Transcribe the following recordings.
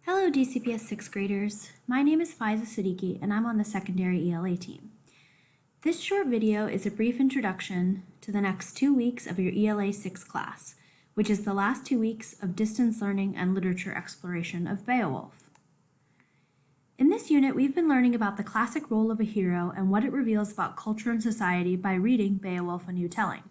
Hello DCPS 6th graders, my name is Faiza Siddiqui and I'm on the secondary ELA team. This short video is a brief introduction to the next 2 weeks of your ELA 6 class, which is the last 2 weeks of distance learning and literature exploration of Beowulf. In this unit, we've been learning about the classic role of a hero and what it reveals about culture and society by reading Beowulf: A New Telling.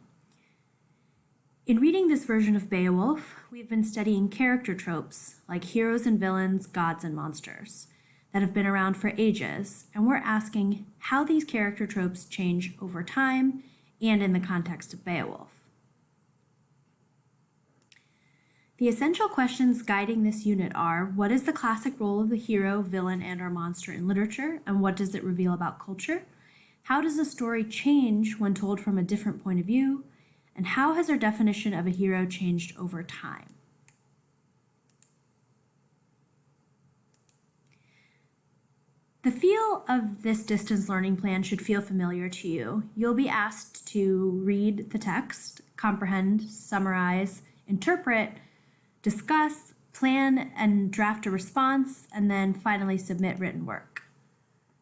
In reading this version of Beowulf, we've been studying character tropes like heroes and villains, gods and monsters that have been around for ages, and we're asking how these character tropes change over time and in the context of Beowulf. The essential questions guiding this unit are: what is the classic role of the hero, villain, and/or monster in literature, and what does it reveal about culture? How does a story change when told from a different point of view? And how has our definition of a hero changed over time? The feel of this distance learning plan should feel familiar to you. You'll be asked to read the text, comprehend, summarize, interpret, discuss, plan, and draft a response, and then finally submit written work.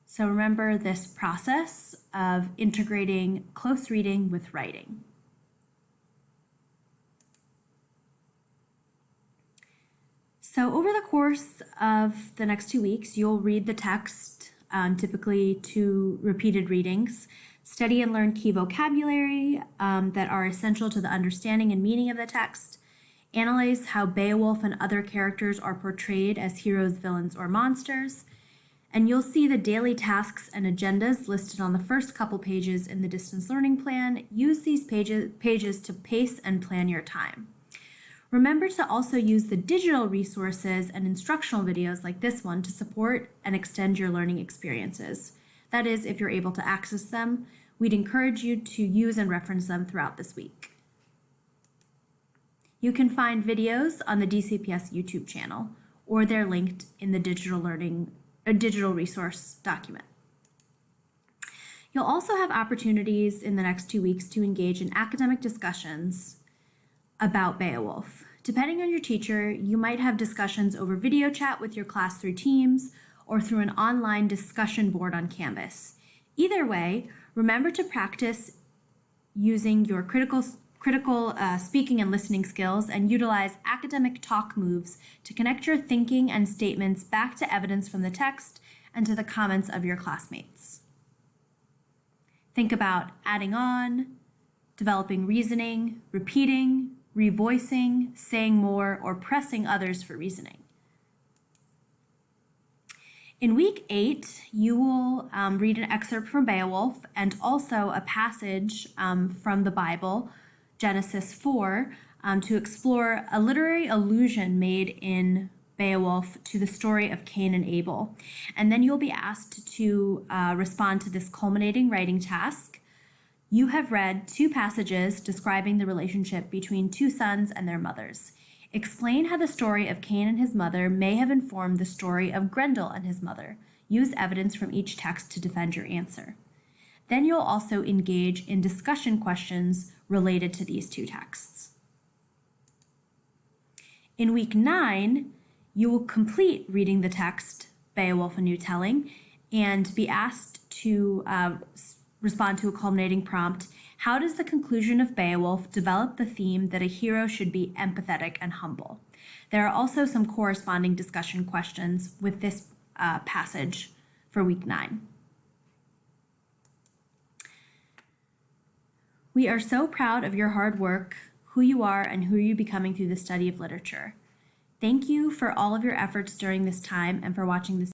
So remember this process of integrating close reading with writing. So over the course of the next 2 weeks, you'll read the text, typically 2 repeated readings, study and learn key vocabulary that are essential to the understanding and meaning of the text, analyze how Beowulf and other characters are portrayed as heroes, villains, or monsters, and you'll see the daily tasks and agendas listed on the first couple pages in the distance learning plan. Use these pages to pace and plan your time. Remember to also use the digital resources and instructional videos like this one to support and extend your learning experiences. That is, if you're able to access them, we'd encourage you to use and reference them throughout this week. You can find videos on the DCPS YouTube channel, or they're linked in the digital resource document. You'll also have opportunities in the next 2 weeks to engage in academic discussions about Beowulf. Depending on your teacher, you might have discussions over video chat with your class through Teams or through an online discussion board on Canvas. Either way, remember to practice using your critical speaking and listening skills and utilize academic talk moves to connect your thinking and statements back to evidence from the text and to the comments of your classmates. Think about adding on, developing reasoning, repeating, revoicing, saying more, or pressing others for reasoning. In week 8, you will read an excerpt from Beowulf and also a passage from the Bible, Genesis 4, to explore a literary allusion made in Beowulf to the story of Cain and Abel. And then you'll be asked to respond to this culminating writing task. You have read 2 passages describing the relationship between 2 sons and their mothers. Explain how the story of Cain and his mother may have informed the story of Grendel and his mother. Use evidence from each text to defend your answer. Then you'll also engage in discussion questions related to these 2 texts. In week 9, you will complete reading the text, Beowulf: A New Telling, and be asked to respond to a culminating prompt. How does the conclusion of Beowulf develop the theme that a hero should be empathetic and humble? There are also some corresponding discussion questions with this passage for week 9. We are so proud of your hard work, who you are, and who you're becoming through the study of literature. Thank you for all of your efforts during this time and for watching this